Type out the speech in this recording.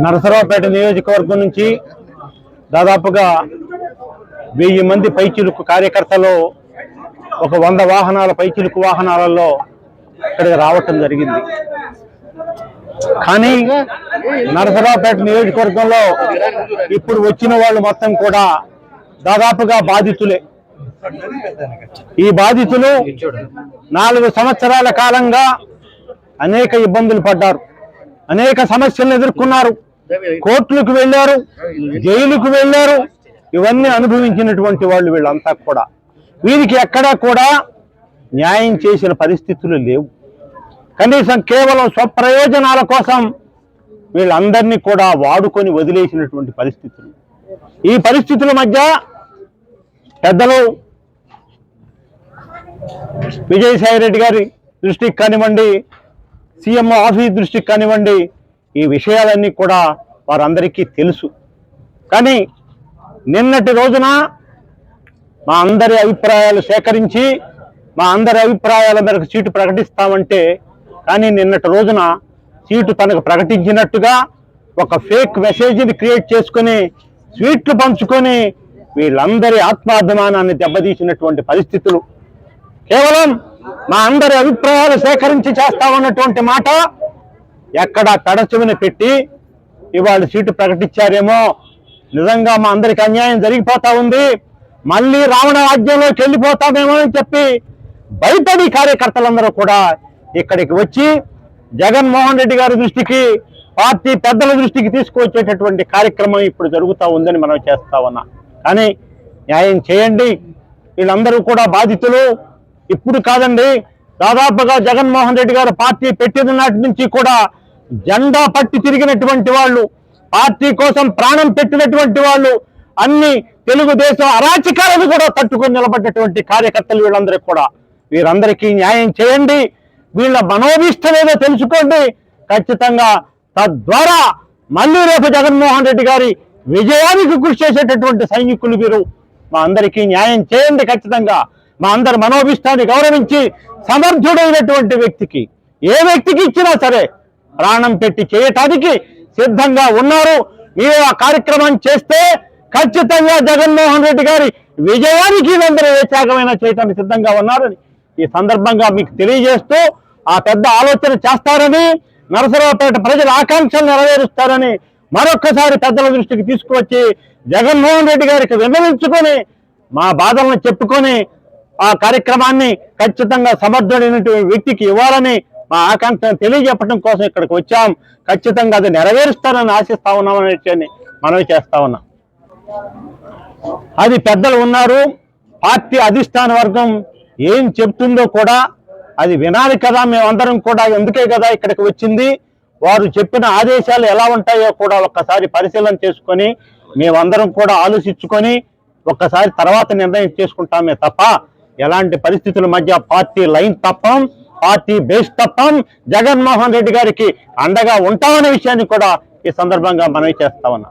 నరసరావుపేట నియోజకవర్గం నుంచి దాదాపుగా 1000 మంది పైచిలుకు కార్యకర్తలు ఒక 100 వాహనాల పైచిలుకు వాహనాలలో ఇక్కడికి రావటం జరిగింది. కానీ నరసరావుపేట నియోజకవర్గంలో ఇప్పుడు వచ్చిన వాళ్ళు మొత్తం కూడా దాదాపుగా బాధితులే. ఈ బాధితులు 4 సంవత్సరాల కాలంగా అనేక ఇబ్బందులు పడ్డారు, అనేక సమస్యలను ఎదుర్కొన్నారు, కోర్టులకు వెళ్ళారు, జైలుకు వెళ్ళారు. ఇవన్నీ అనుభవించినటువంటి వాళ్ళు వీళ్ళంతా కూడా. వీరికి ఎక్కడా కూడా న్యాయం చేసిన పరిస్థితులు లేవు. కనీసం కేవలం స్వప్రయోజనాల కోసం వీళ్ళందరినీ కూడా వాడుకొని వదిలేసినటువంటి పరిస్థితులు. ఈ పరిస్థితుల మధ్య పెద్దలు విజయసాయిరెడ్డి గారి దృష్టికి కానివ్వండి, సీఎం ఆఫీస్ దృష్టికి కానివ్వండి, ఈ విషయాలన్నీ కూడా వారందరికీ తెలుసు. కానీ నిన్నటి రోజున మా అందరి అభిప్రాయాలు సేకరించి మా అందరి అభిప్రాయాల మేరకు సీటు ప్రకటిస్తామంటే, కానీ నిన్నటి రోజున సీటు తనకు ప్రకటించినట్టుగా ఒక ఫేక్ మెసేజ్ని క్రియేట్ చేసుకొని స్వీట్లు పంచుకొని వీళ్ళందరి ఆత్మాభిమానాన్ని దెబ్బతీసినటువంటి పరిస్థితులు. కేవలం మా అందరి అభిప్రాయాలు సేకరించి చేస్తామన్నటువంటి మాట ఎక్కడ పెడచెవిని పెట్టి ఇవాళ సీటు ప్రకటించారేమో, నిజంగా మా అందరికి అన్యాయం జరిగిపోతా ఉంది, మళ్ళీ రావణ రాజ్యంలోకి వెళ్ళిపోతామేమో అని చెప్పి భయపడి కార్యకర్తలందరూ కూడా ఇక్కడికి వచ్చి జగన్మోహన్ రెడ్డి గారి దృష్టికి, పార్టీ పెద్దల దృష్టికి తీసుకువచ్చేటటువంటి కార్యక్రమం ఇప్పుడు జరుగుతూ ఉందని మనం చేస్తా ఉన్నాం. కానీ న్యాయం చేయండి. వీళ్ళందరూ కూడా బాధితులు. ఇప్పుడు కాదండి, దాదాపుగా జగన్మోహన్ రెడ్డి గారు పార్టీ పెట్టిన నాటి నుంచి కూడా జెండా పట్టి తిరిగినటువంటి వాళ్ళు, పార్టీ కోసం ప్రాణం పెట్టినటువంటి వాళ్ళు, అన్ని తెలుగుదేశం అరాచకాలను కూడా తట్టుకొని నిలబడ్డటువంటి కార్యకర్తలు వీళ్ళందరికీ కూడా. వీరందరికీ న్యాయం చేయండి. వీళ్ళ మనోభీష్టం ఏదో తెలుసుకోండి. ఖచ్చితంగా తద్వారా మళ్ళీ రేపు జగన్మోహన్ రెడ్డి గారి విజయానికి కృషి చేసేటటువంటి సైనికులు వీరు. మా అందరికీ న్యాయం చేయండి. ఖచ్చితంగా మా అందరి మనోభీష్టాన్ని గౌరవించి సమర్థుడైనటువంటి వ్యక్తికి, ఏ వ్యక్తికి ఇచ్చినా సరే ప్రాణం పెట్టి చేయటానికి సిద్ధంగా ఉన్నారు. మీరు ఆ కార్యక్రమాన్ని చేస్తే ఖచ్చితంగా జగన్మోహన్ రెడ్డి గారి విజయానికి వీళ్ళందరూ ఏ త్యాగమైనా చేయటానికి సిద్ధంగా ఉన్నారని ఈ సందర్భంగా మీకు తెలియజేస్తూ, ఆ పెద్ద ఆలోచన చేస్తారని, నరసరావుపేట ప్రజల ఆకాంక్షలు నెరవేరుస్తారని మరొక్కసారి పెద్దల దృష్టికి తీసుకువచ్చి జగన్మోహన్ రెడ్డి గారికి విన్నవించుకొని మా బాధలను చెప్పుకొని ఆ కార్యక్రమాన్ని ఖచ్చితంగా సమర్థుడైనటువంటి వ్యక్తికి ఇవ్వాలని మా ఆకాంక్షను తెలియజెప్పడం కోసం ఇక్కడికి వచ్చాం. ఖచ్చితంగా అది నెరవేరుస్తారని ఆశిస్తా ఉన్నామనే విషయాన్ని మనవి చేస్తా ఉన్నాం. అది పెద్దలు ఉన్నారు, పార్టీ అధిష్టాన వర్గం ఏం చెప్తుందో కూడా అది వినాలి కదా. మేమందరం కూడా ఎందుకే కదా ఇక్కడికి వచ్చింది. వారు చెప్పిన ఆదేశాలు ఎలా ఉంటాయో కూడా ఒక్కసారి పరిశీలన చేసుకొని మేమందరం కూడా ఆలోచించుకొని ఒక్కసారి తర్వాత నిర్ణయం చేసుకుంటామే తప్ప ఎలాంటి పరిస్థితుల మధ్య పార్టీ లైన్ తప్పం, పార్టీ బేస్ తప్పం, జగన్మోహన్ రెడ్డి గారికి అండగా ఉంటామనే విషయాన్ని కూడా ఈ సందర్భంగా మనవి చేస్తా ఉన్నా.